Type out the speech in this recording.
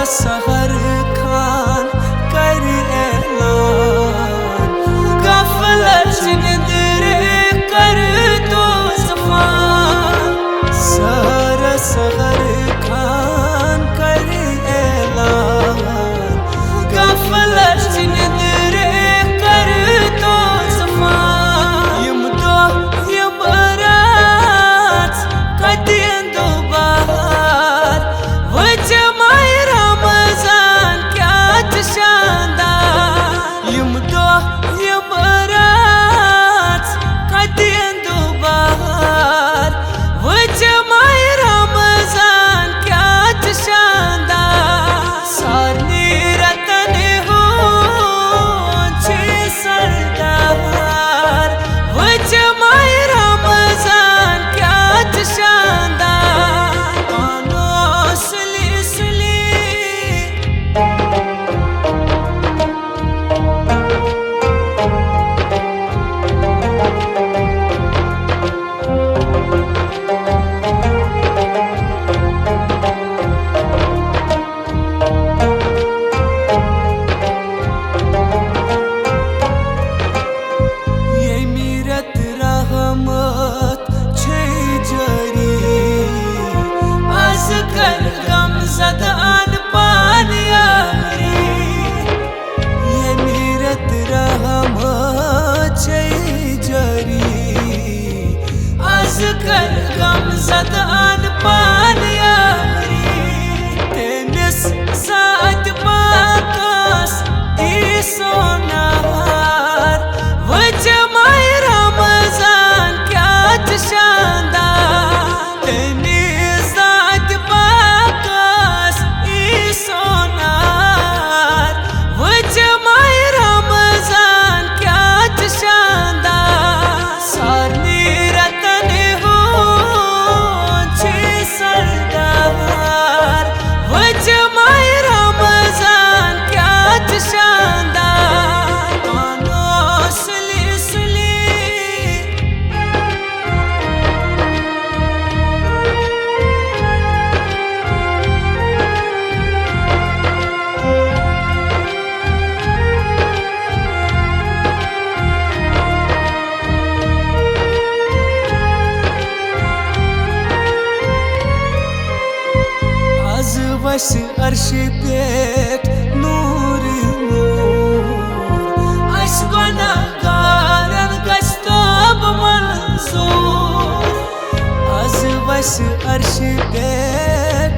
सहर खान कर ऐलान, गफलत निंदरे कर दो ज़ुबान। सहर खान कर ऐलान, गफलत निंदरे कर दो ज़ुबान। यम दो यम रात कदियन दो बहार, वज माह रमज़ान क्या शानदार। यम दो यम रात कदियन दो बहार, वज माह रमज़ान क्या शानदार। सारनी रतन हो छे सरदार, वज माह रमज़ान क्या शानदार। मानो सुली सुली रहमत छे जरी, आज कल गम ज़दान पान यारी। ये मीरत रहमत छे जरी, आज कल गम ज़दान पान यारी। तेनिस साथ बाकस ई सोनार, वज माह रमज़ान क्या शानदार। तेनिस साथ बाकस ई सोनार, वज माह रमज़ान क्या शानदार। सारनी रतन हो छे सरदार, वज माह रमज़ान क्या शानदार। मानो सुली सुली आज वश अर्श पेट नूर नूर, अश गुनहगारन गश तौब मंजूर। आज वश अर्श पेट